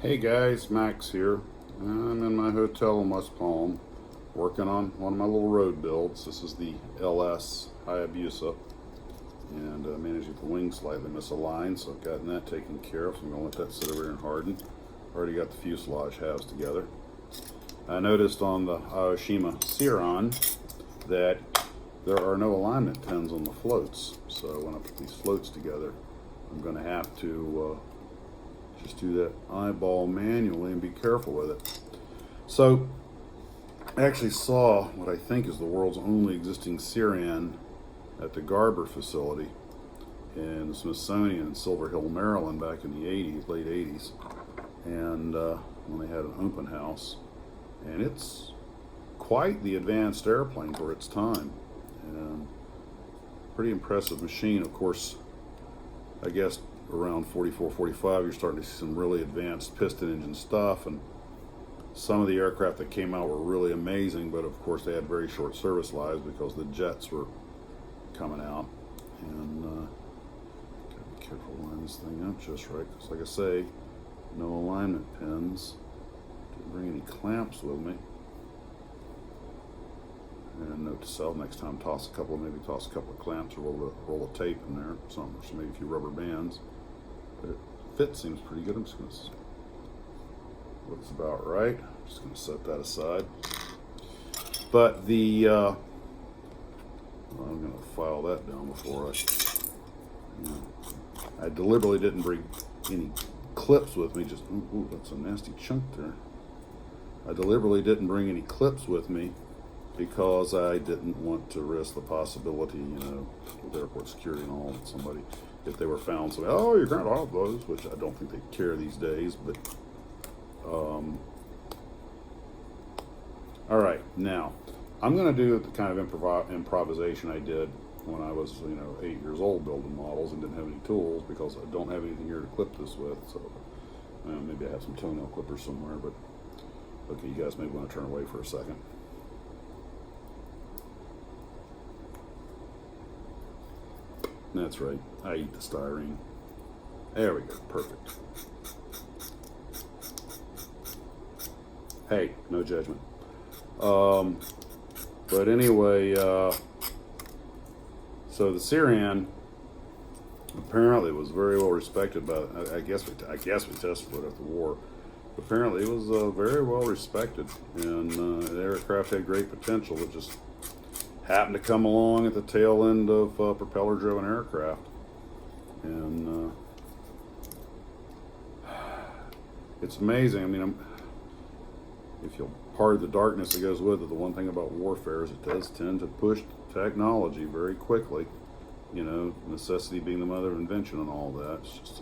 Hey guys, Max here. I'm in my hotel in West Palm working on one of my little road builds. This is the LS Hayabusa, and managed the wing slightly misaligned, so I've gotten that taken care of. So I'm going to let that sit over here and harden. Already got the fuselage halves together. I noticed on the Aoshima Seiron that there are no alignment pins on the floats, so when I put these floats together, I'm going to have to just do that eyeball manually and be careful with it. So I actually saw what I think is the world's only existing Seiron at the Garber facility in the Smithsonian in Silver Hill, Maryland back in the 80s, late 80s, and when they had an open house. And it's quite the advanced airplane for its time, and pretty impressive machine. Of course, I guess around 44, 45, you're starting to see some really advanced piston engine stuff, and some of the aircraft that came out were really amazing, but of course they had very short service lives because the jets were coming out. And gotta be careful to line this thing up just right, because like I say, no alignment pins. Didn't bring any clamps with me. And note to self, next time toss a couple of clamps or roll of tape in there, something, or maybe a few rubber bands. But it fit seems pretty good. I'm just going to, looks about right. I'm just going to set that aside. But the, well, I'm going to file that down before I deliberately didn't bring any clips with me. Just, ooh, that's a nasty chunk there. I deliberately didn't bring any clips with me because I didn't want to risk the possibility, with airport security and all, that somebody, if they were found, say, oh, you're going to have those, which I don't think they care these days, but, all right, now, I'm going to do the kind of improvisation I did when I was, 8 years old building models and didn't have any tools because I don't have anything here to clip this with, so maybe I have some toenail clippers somewhere, but, okay, you guys may want to turn away for a second. That's right, I eat the styrene. There we go, perfect. Hey, no judgment. But anyway, so the Seiron apparently was very well respected by, I guess we tested it at the war. Apparently it was very well respected, and the aircraft had great potential. It just happened to come along at the tail end of propeller-driven aircraft, and it's amazing. I mean, if you'll pardon the darkness that goes with it, the one thing about warfare is it does tend to push technology very quickly. Necessity being the mother of invention and all that. It's just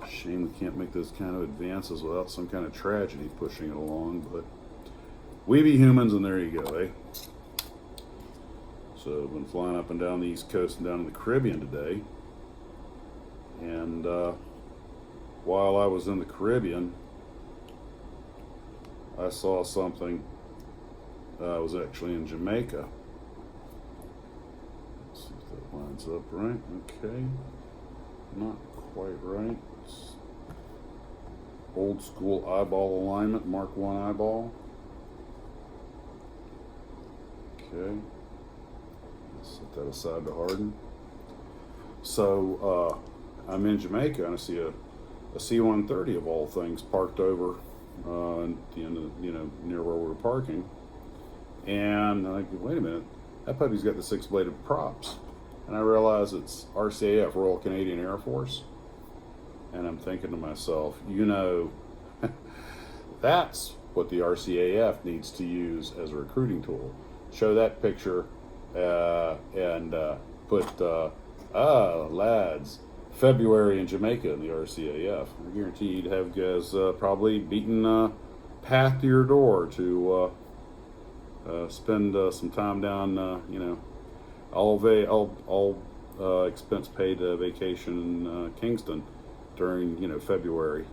a shame we can't make those kind of advances without some kind of tragedy pushing it along, but we be humans, and there you go, eh? So I've been flying up and down the East Coast and down in the Caribbean today. And while I was in the Caribbean, I saw something. I was actually in Jamaica. Let's see if that lines up right. Okay. Not quite right. It's old school eyeball alignment, Mark 1 eyeball. Okay. Set that aside to harden. So I'm in Jamaica and I see a C-130 of all things parked over at the end of near where we were parking. And I'm like, wait a minute, that puppy's got the 6-bladed props. And I realize it's RCAF, Royal Canadian Air Force. And I'm thinking to myself, that's what the RCAF needs to use as a recruiting tool. Show that picture and put, lads, February in Jamaica in the RCAF. I guarantee you'd have guys probably beaten path to your door to spend some time down, all expense paid vacation in Kingston during, February.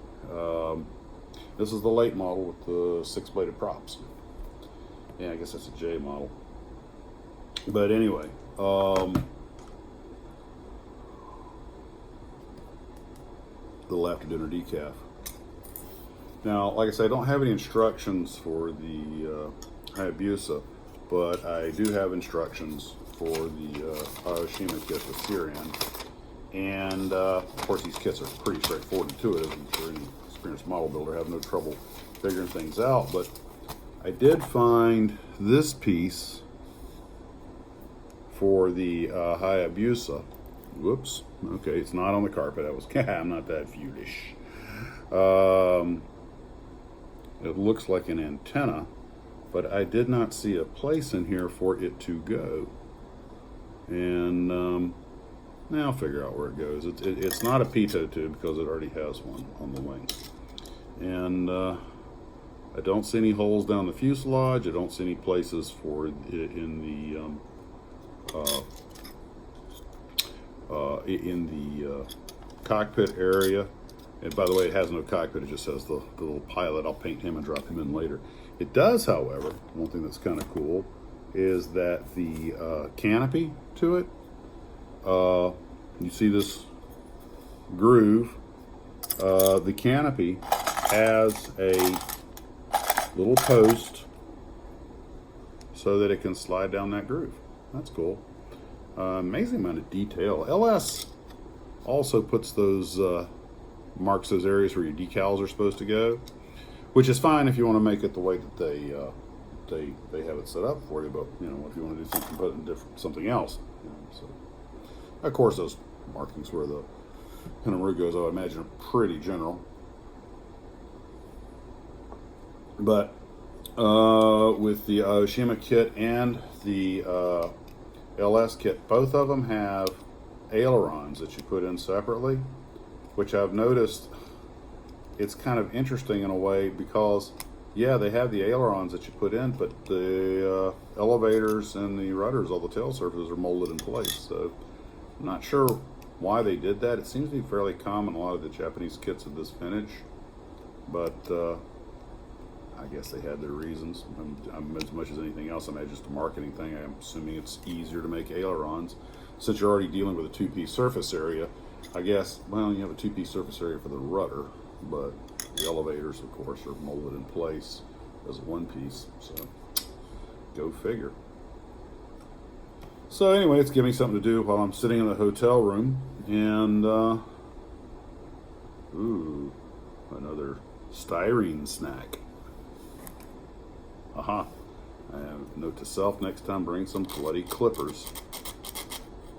This is the late model with the 6-bladed props. Yeah, I guess that's a J model. But anyway, little after dinner decaf. Now, like I say, I don't have any instructions for the Hayabusa, but I do have instructions for the Aoshima kit, the Syrian. And of course, these kits are pretty straightforward and intuitive. I'm sure any experienced model builder have no trouble figuring things out. But I did find this piece for the Hayabusa. Whoops. Okay, it's not on the carpet. I'm not that foolish. It looks like an antenna, but I did not see a place in here for it to go. And now I'll figure out where it goes. It's not a pitot tube because it already has one on the wing. And I don't see any holes down the fuselage. I don't see any places for it in the cockpit area. And by the way, it has no cockpit. It just has the little pilot. I'll paint him and drop him in later. It does, however, one thing that's kind of cool is that the canopy to it, you see this groove, the canopy has a little post so that it can slide down that groove. That's cool. Amazing amount of detail. LS also puts those, marks those areas where your decals are supposed to go, which is fine if you want to make it the way that they have it set up for you. But you know, if you want to do something, put it in something else. You know, so of course, those markings where the Pinaroo goes, I would imagine, are pretty general. But with the Aoshima kit and the LS kit, both of them have ailerons that you put in separately, which I've noticed it's kind of interesting in a way because, yeah, they have the ailerons that you put in, but the elevators and the rudders, all the tail surfaces are molded in place. So I'm not sure why they did that. It seems to be fairly common in a lot of the Japanese kits of this vintage, but I guess they had their reasons. As much as anything else, I mean, just a marketing thing. I'm assuming it's easier to make ailerons since you're already dealing with a two-piece surface area. I guess, well, you have a two-piece surface area for the rudder, but the elevators, of course, are molded in place as a one-piece, so go figure. So anyway, it's giving me something to do while I'm sitting in the hotel room, and ooh, another styrene snack. Aha. Note to self, next time bring some bloody clippers.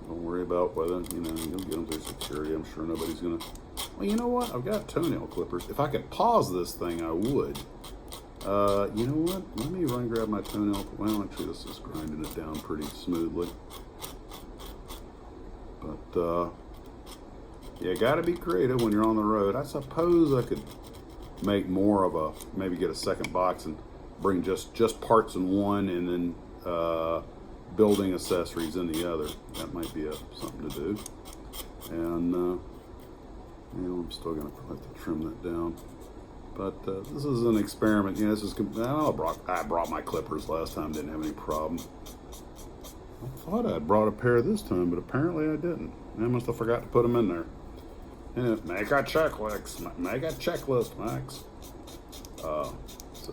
Don't worry about whether, you know, you'll get them through security. I'm sure nobody's gonna. Well, you know what? I've got toenail clippers. If I could pause this thing, I would. You know what? Let me run grab my toenail. Well, actually, this is grinding it down pretty smoothly. But, you gotta be creative when you're on the road. I suppose I could make more of a, maybe get a second box and bring just parts in one and then building accessories in the other. That might be something to do. And you know, I'm still gonna have to trim that down. But this is an experiment. You know, this is. I brought my clippers last time. Didn't have any problem. I thought I brought a pair this time, but apparently I didn't. I must have forgot to put them in there. And make a checklist. Make a checklist, Max. So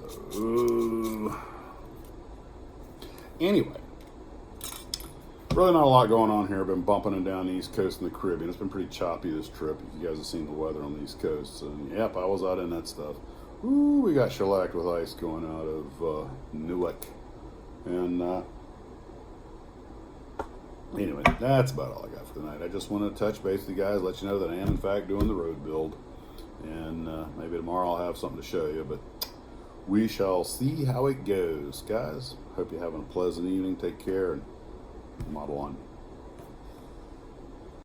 anyway, really not a lot going on here. I've been bumping and down the East Coast and the Caribbean. It's been pretty choppy this trip. If you guys have seen the weather on the East Coast. And yep, I was out in that stuff. Ooh, we got shellacked with ice going out of Newark. And anyway, that's about all I got for tonight. I just want to touch base with you guys, let you know that I am in fact doing the road build. And maybe tomorrow I'll have something to show you, but we shall see how it goes. Guys, hope you're having a pleasant evening. Take care and model on.